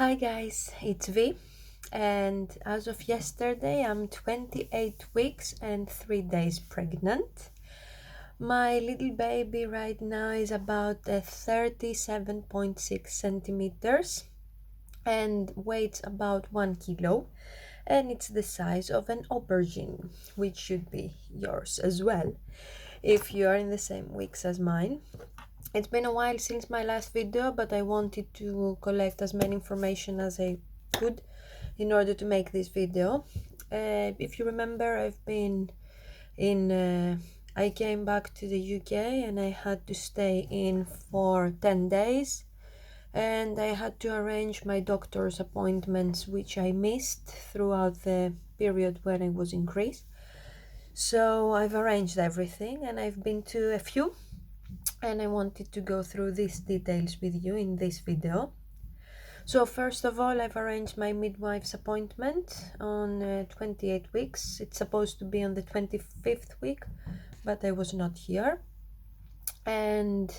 Hi guys, it's V, and as of yesterday, I'm 28 weeks and 3 days pregnant. My little baby right now is about 37.6 centimeters and weighs about 1 kilo, and it's the size of an aubergine, which should be yours as well if you are in the same weeks as mine. It's been a while since my last video, but I wanted to collect as many information as I could in order to make this video. If you remember, I came back to the UK and I had to stay in for 10 days, and I had to arrange my doctor's appointments, which I missed throughout the period when I was in Greece. So I've arranged everything and I've been to a few, and I wanted to go through these details with you in this video. So first of all, I've arranged my midwife's appointment on 28 weeks. It's supposed to be on the 25th week, but I was not here. And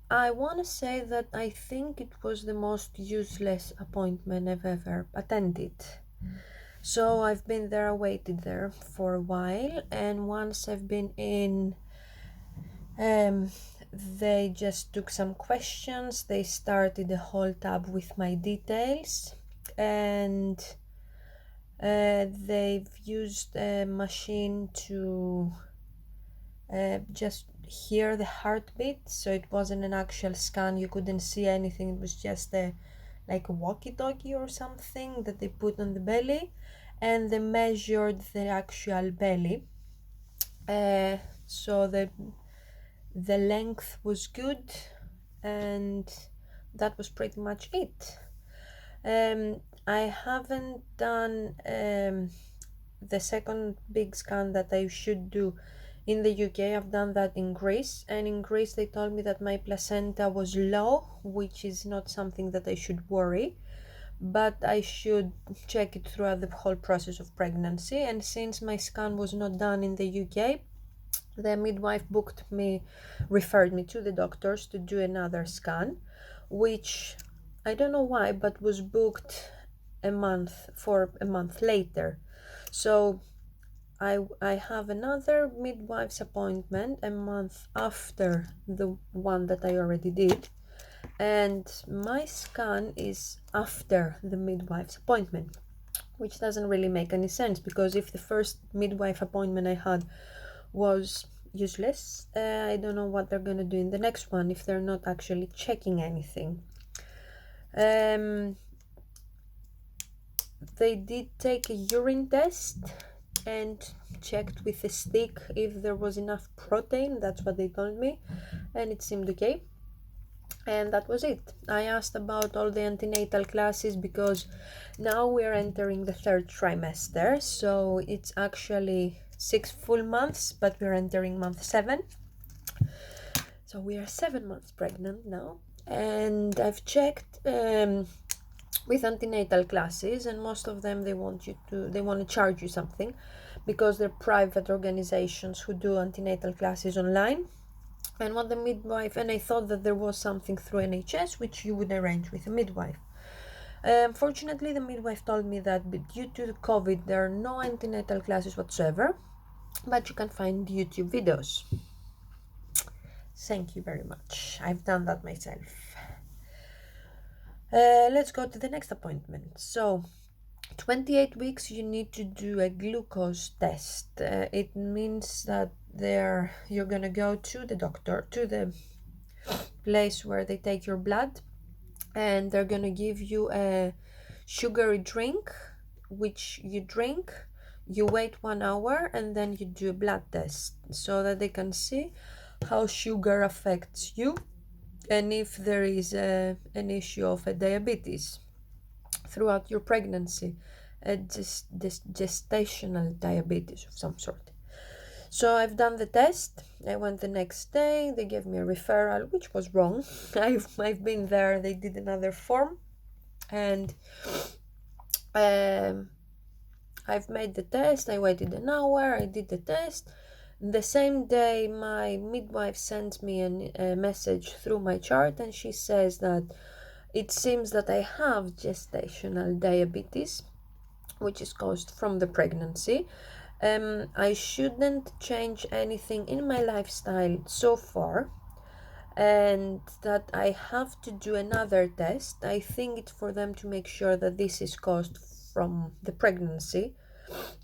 I want to say that I think it was the most useless appointment I've ever attended. So I've been there, I waited there for a while, and once I've been in, they just took some questions. They started the whole tab with my details, and they've used a machine to just hear the heartbeat. So it wasn't an actual scan, you couldn't see anything, it was just like a walkie-talkie or something that they put on the belly, and they measured the actual belly. So the length was good, and that was pretty much it. I haven't done the second big scan that I should do in the UK. I've done that in Greece, and in Greece they told me that my placenta was low, which is not something that I should worry, but I should check it throughout the whole process of pregnancy. And since my scan was not done in the UK, the midwife referred me to the doctors to do another scan, which I don't know why, but was booked a month later. So I have another midwife's appointment a month after the one that I already did, and my scan is after the midwife's appointment, which doesn't really make any sense, because if the first midwife appointment I had was useless, I don't know what they're gonna do in the next one if they're not actually checking anything. They did take a urine test and checked with a stick if there was enough protein. That's what they told me, and it seemed okay, and that was it. I asked about all the antenatal classes because now we're entering the third trimester, so it's actually 6 full months, but we're entering month 7, so we are 7 months pregnant now. And I've checked with antenatal classes, and most of them they want to charge you something, because they're private organizations who do antenatal classes online. And what the midwife, and I thought that there was something through NHS which you would arrange with a midwife. Fortunately, the midwife told me that due to COVID there are no antenatal classes whatsoever, but you can find YouTube videos. Thank you very much. I've done that myself. Let's go to the next appointment. So 28 weeks you need to do a glucose test. It means that you're gonna go to the doctor, to the place where they take your blood, and they're gonna give you a sugary drink, which you drink, you wait 1 hour, and then you do a blood test so that they can see how sugar affects you and if there is an issue of a diabetes throughout your pregnancy, this gestational diabetes of some sort. So I've done the test. I went the next day. They gave me a referral, which was wrong. I've been there. They did another form, and I've made the test. I waited an hour. I did the test. The same day, my midwife sent me a message through my chart, and she says that it seems that I have gestational diabetes, which is caused from the pregnancy. I shouldn't change anything in my lifestyle so far, and that I have to do another test. I think it's for them to make sure that this is caused from the pregnancy,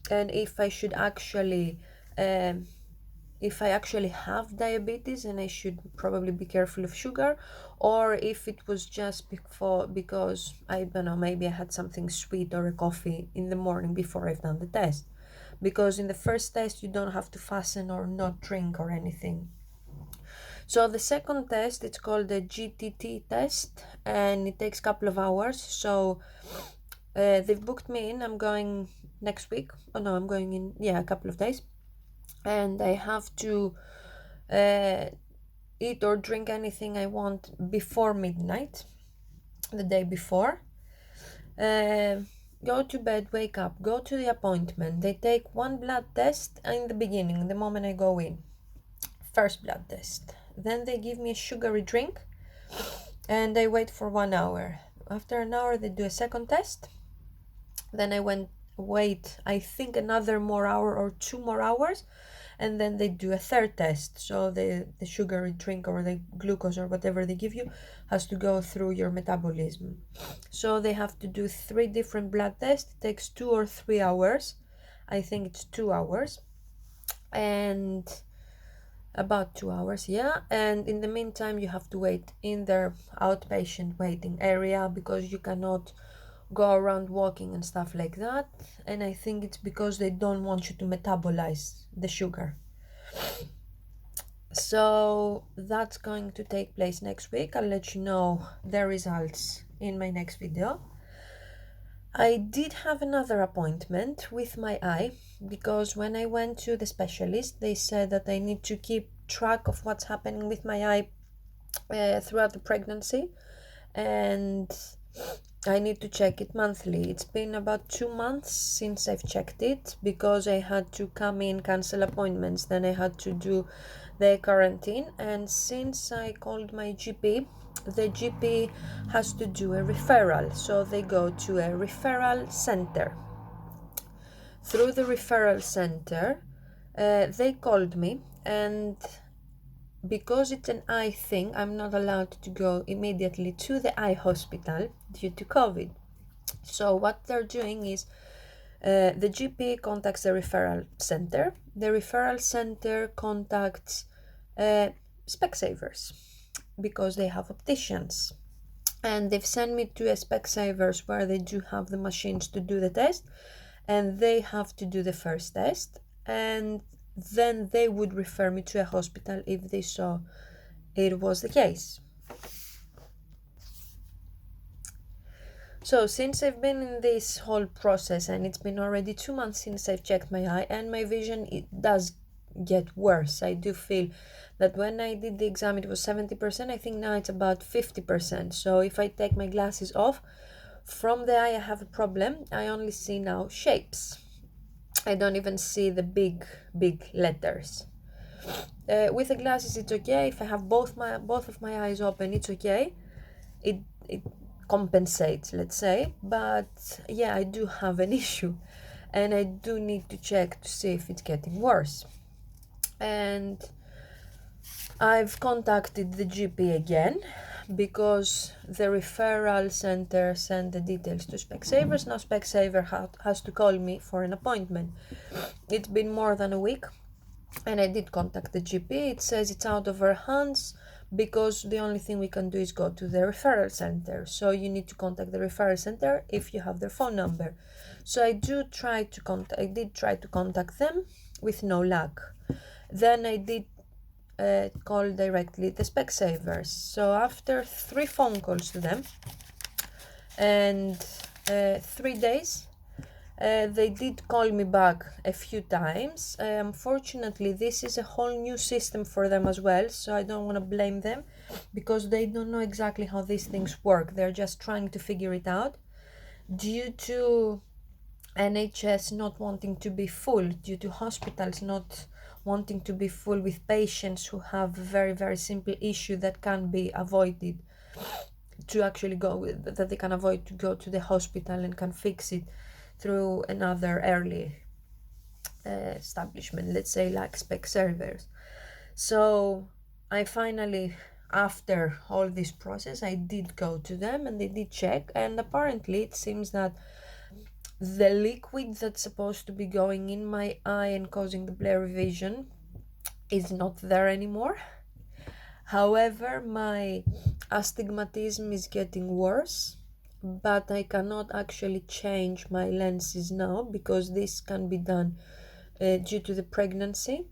and if I should actually if I actually have diabetes and I should probably be careful of sugar, or if it was just because I don't know, maybe I had something sweet or a coffee in the morning before I've done the test. Because in the first test you don't have to fasten or not drink or anything. So the second test, it's called the GTT test, and it takes a couple of hours. So they've booked me in. I'm going next week. Oh no, I'm going in, yeah, a couple of days. And I have to eat or drink anything I want before midnight, the day before. Go to bed, wake up, go to the appointment. They take one blood test in the beginning, the moment I go in. First blood test. Then they give me a sugary drink and I wait for 1 hour. After an hour, they do a second test. Then I wait, I think another more hour or 2 more hours, and then they do a third test. So the sugary drink or the glucose or whatever they give you has to go through your metabolism. So they have to do 3 different blood tests. It takes 2 or 3 hours. I think it's 2 hours. And about 2 hours, yeah. And in the meantime, you have to wait in their outpatient waiting area, because you cannot go around walking and stuff like that. And I think it's because they don't want you to metabolize the sugar. So that's going to take place next week. I'll let you know the results in my next video. I did have another appointment with my eye, because when I went to the specialist, they said that I need to keep track of what's happening with my eye throughout the pregnancy, and I need to check it monthly. It's been about 2 months since I've checked it, because I had to come in, cancel appointments, then I had to do the quarantine, and since I called my GP, the GP has to do a referral, so they go to a referral center. Through the referral center, they called me, and because it's an eye thing, I'm not allowed to go immediately to the eye hospital due to COVID. So what they're doing is the GP contacts the referral center. The referral center contacts Specsavers, because they have opticians, and they've sent me to a Specsavers where they do have the machines to do the test, and they have to do the first test, and then they would refer me to a hospital if they saw it was the case. So since I've been in this whole process, and it's been already 2 months since I've checked my eye, and my vision, it does get worse. I do feel that when I did the exam it was 70%. I think now it's about 50%. So if I take my glasses off, from the eye I have a problem. I only see now shapes. I don't even see the big letters. With the glasses it's okay. If I have both of my eyes open, it's okay. It compensates, let's say. But yeah, I do have an issue, and I do need to check to see if it's getting worse. And I've contacted the GP again, because the referral center sent the details to Specsavers. Now Specsaver has to call me for an appointment. It's been more than a week, and I did contact the GP. It says it's out of our hands, because the only thing we can do is go to the referral center. So you need to contact the referral center if you have their phone number. So I did try to contact them with no luck. Then I did call directly the Specsavers. So after 3 phone calls to them and 3 days, they did call me back a few times. Unfortunately, this is a whole new system for them as well, so I don't want to blame them, because they don't know exactly how these things work. They're just trying to figure it out. Due to NHS not wanting to be full, due to hospitals not wanting to be full with patients who have a very, very simple issue that can be avoided, to actually go, that they can avoid to go to the hospital and can fix it through another early establishment, let's say like spec servers. So I finally, after all this process, I did go to them and they did check, and apparently it seems that the liquid that's supposed to be going in my eye and causing the blurry vision is not there anymore. However, my astigmatism is getting worse, but I cannot actually change my lenses now because this can be done due to the pregnancy.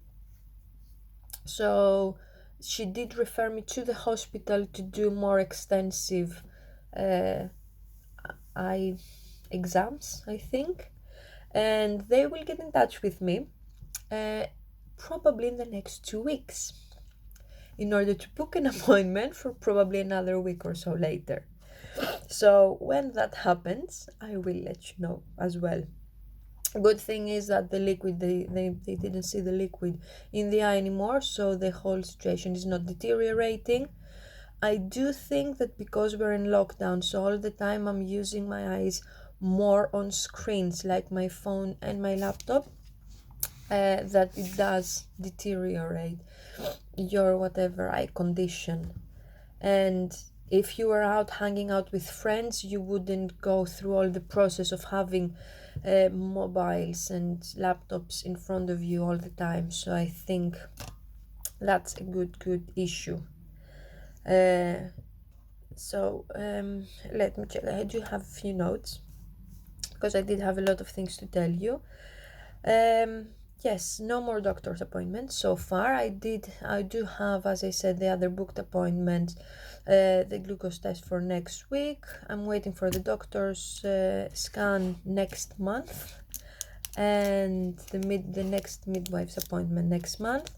So she did refer me to the hospital to do more extensive eye exams, I think, and they will get in touch with me probably in the next 2 weeks in order to book an appointment for probably another week or so later. So when that happens, I will let you know as well. Good thing is that the liquid, they didn't see the liquid in the eye anymore, so the whole situation is not deteriorating. I do think that because we're in lockdown, so all the time I'm using my eyes more on screens like my phone and my laptop, that it does deteriorate your whatever eye condition. And if you were out hanging out with friends, you wouldn't go through all the process of having mobiles and laptops in front of you all the time. So I think that's a good issue. Let me check. I do have a few notes because I did have a lot of things to tell you. Yes, no more doctor's appointments so far. I do have, as I said, the other booked appointment, the glucose test for next week. I'm waiting for the doctor's scan next month, and the next midwife's appointment next month.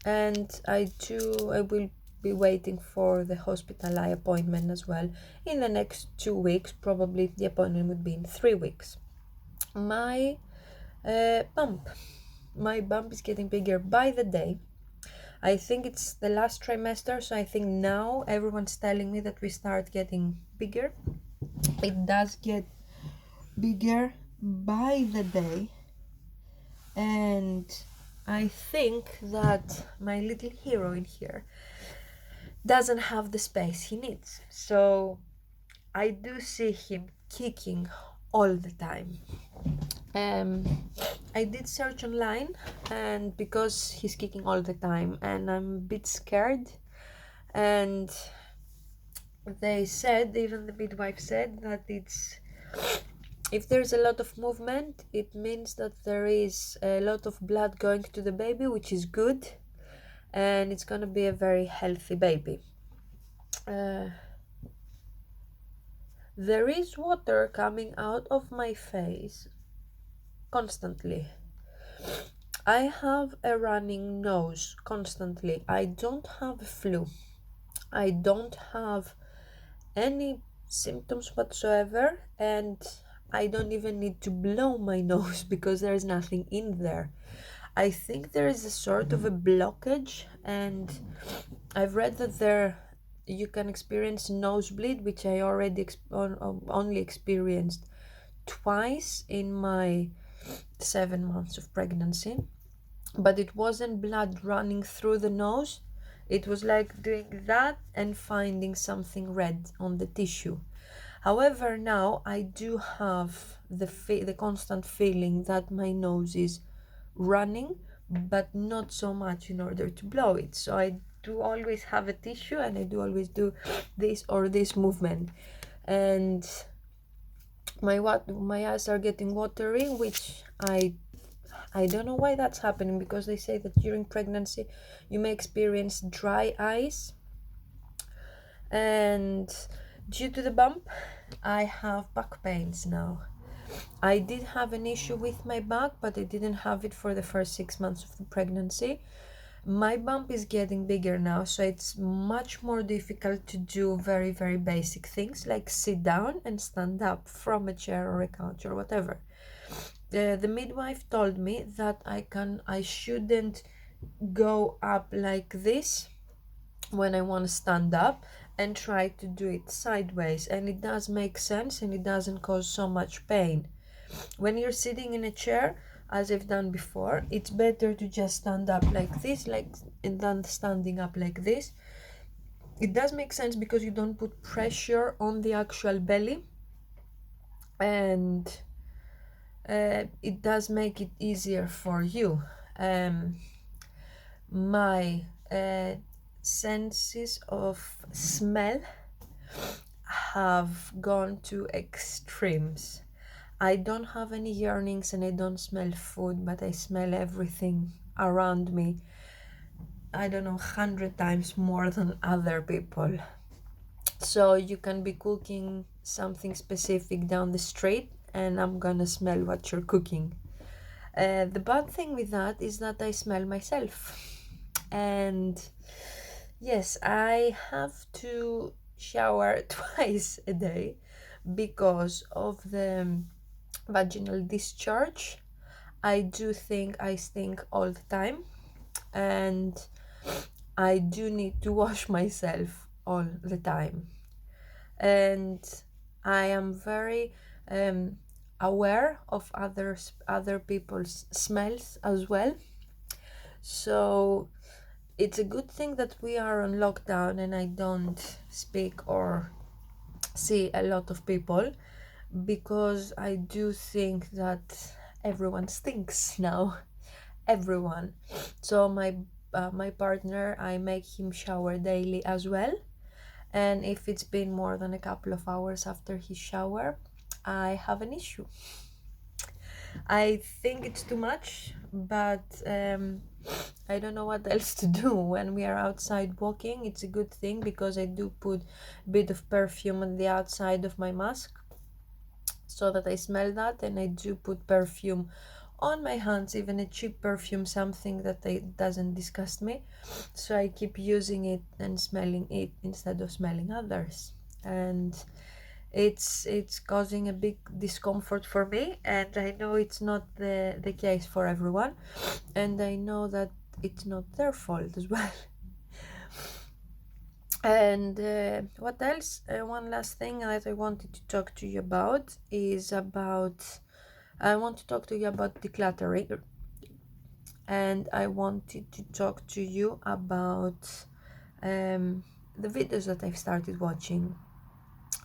And I will be waiting for the hospital eye appointment as well in the next 2 weeks. Probably the appointment would be in 3 weeks. My bump is getting bigger by the day. I think it's the last trimester, so I think now everyone's telling me that we start getting bigger. It does get bigger by the day, and I think that my little hero in here doesn't have the space he needs. So I do see him kicking all the time. I did search online, and because he's kicking all the time and I'm a bit scared, and they said, even the midwife said, that if there's a lot of movement, it means that there is a lot of blood going to the baby, which is good, and it's going to be a very healthy baby. There is water coming out of my face constantly. I have a running nose constantly. I don't have a flu. I don't have any symptoms whatsoever, and I don't even need to blow my nose because there is nothing in there. I think there is a sort of a blockage, and I've read that you can experience nosebleed, which I already only experienced twice in my 7 months of pregnancy, but it wasn't blood running through the nose. It was like doing that and finding something red on the tissue. However, now I do have the constant feeling that my nose is running, but not so much in order to blow it. So I do always have a tissue, and I do always do this or this movement, and my eyes are getting watery, which I don't know why that's happening, because they say that during pregnancy you may experience dry eyes, and due to the bump I have back pains now. I did have an issue with my back, but I didn't have it for the first 6 months of the pregnancy. My bump is getting bigger now, so it's much more difficult to do very, very basic things like sit down and stand up from a chair or a couch or whatever. The midwife told me that I shouldn't go up like this when I want to stand up, and try to do it sideways, and it does make sense and it doesn't cause so much pain. When you're sitting in a chair, as I've done before, it's better to just stand up like this, and then standing up like this. It does make sense because you don't put pressure on the actual belly, and it does make it easier for you. My senses of smell have gone to extremes. I don't have any yearnings and I don't smell food, but I smell everything around me, I don't know, 100 times more than other people. So you can be cooking something specific down the street and I'm gonna smell what you're cooking. The bad thing with that is that I smell myself. And yes, I have to shower twice a day because of the vaginal discharge. I do think I stink all the time, and I do need to wash myself all the time. And I am very aware of other people's smells as well. So it's a good thing that we are on lockdown and I don't speak or see a lot of people, because I do think that everyone stinks now. Everyone. So my partner, I make him shower daily as well, and if it's been more than a couple of hours after his shower, I have an issue. I think it's too much, but I don't know what else to do. When we are outside walking, it's a good thing because I do put a bit of perfume on the outside of my mask so that I smell that, and I do put perfume on my hands, even a cheap perfume, something that doesn't disgust me. So I keep using it and smelling it instead of smelling others. And it's causing a big discomfort for me, and I know it's not the case for everyone, and I know that it's not their fault as well. And what else? One last thing that I wanted to talk to you about is about I want to talk to you about decluttering, and I wanted to talk to you about the videos that I've started watching.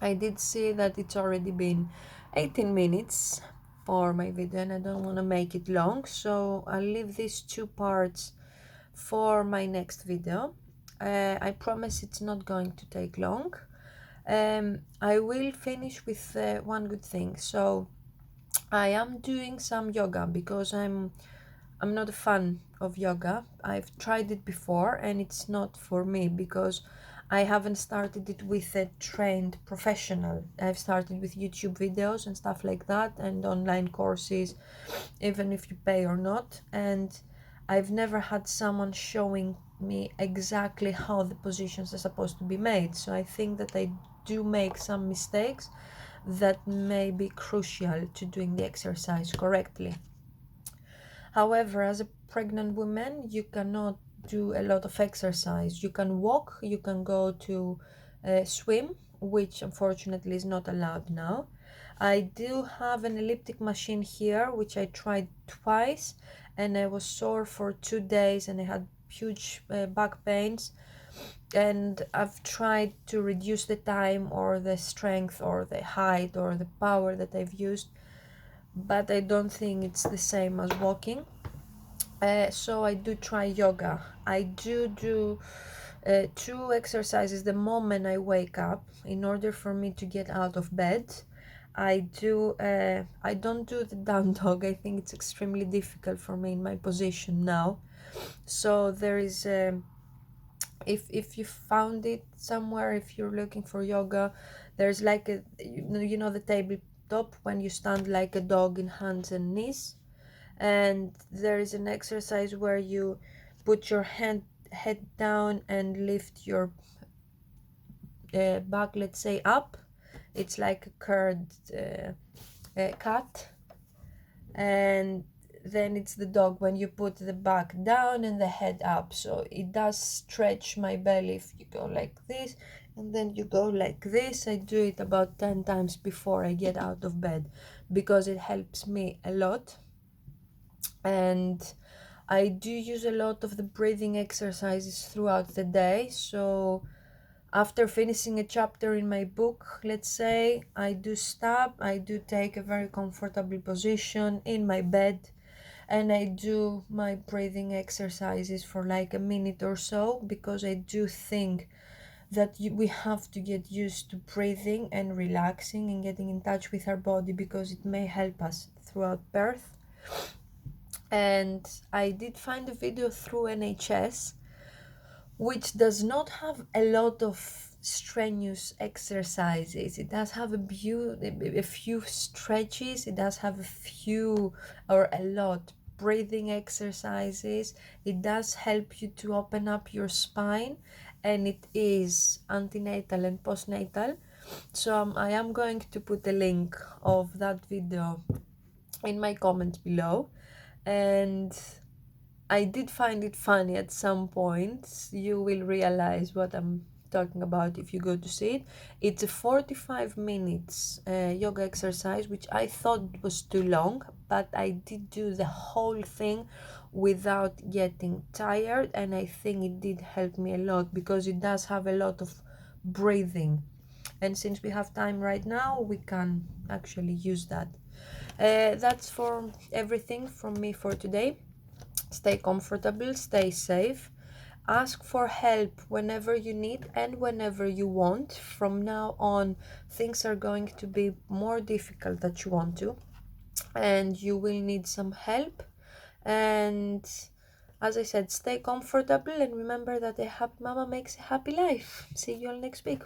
I did see that it's already been 18 minutes for my video and I don't want to make it long, so I'll leave these two parts for my next video. I promise it's not going to take long. I will finish with one good thing. So I am doing some yoga because I'm not a fan of yoga. I've tried it before and it's not for me because I haven't started it with a trained professional. I've started with YouTube videos and stuff like that and online courses, even if you pay or not. And I've never had someone showing me exactly how the positions are supposed to be made. So I think that I do make some mistakes that may be crucial to doing the exercise correctly. However, as a pregnant woman, you cannot do a lot of exercise. You can walk, you can go to swim, which unfortunately is not allowed now. I do have an elliptic machine here, which I tried twice, and I was sore for 2 days and I had huge back pains. And I've tried to reduce the time or the strength or the height or the power that I've used, but I don't think it's the same as walking. So I do try yoga. I do 2 exercises the moment I wake up in order for me to get out of bed. I don't do the down dog. I think it's extremely difficult for me in my position now. So there is if you found it somewhere, if you're looking for yoga, there's like a the tabletop when you stand like a dog in hands and knees, and there is an exercise where you put your head down and lift your back, let's say, up. It's like a curved cat, and then it's the dog when you put the back down and the head up. So it does stretch my belly if you go like this and then you go like this. I do it about 10 times before I get out of bed because it helps me a lot. And I do use a lot of the breathing exercises throughout the day. So after finishing a chapter in my book, let's say, I do stop, I do take a very comfortable position in my bed, and I do my breathing exercises for like a minute or so, because I do think that we have to get used to breathing and relaxing and getting in touch with our body, because it may help us throughout birth. And I did find a video through NHS which does not have a lot of strenuous exercises. It does have a few stretches, it does have a few or a lot breathing exercises. It does help you to open up your spine, and it is antenatal and postnatal. So I am going to put a link of that video in my comments below. And I did find it funny at some points. You will realize what I'm talking about if you go to see it. It's a 45 minutes yoga exercise, which I thought was too long, but I did do the whole thing without getting tired, and I think it did help me a lot because it does have a lot of breathing. And since we have time right now, we can actually use that. That's for everything from me for today. Stay comfortable, stay safe, ask for help whenever you need and whenever you want. From now on, things are going to be more difficult that you want to, and you will need some help. And as I said, stay comfortable and remember that a happy mama makes a happy life. See you all next week.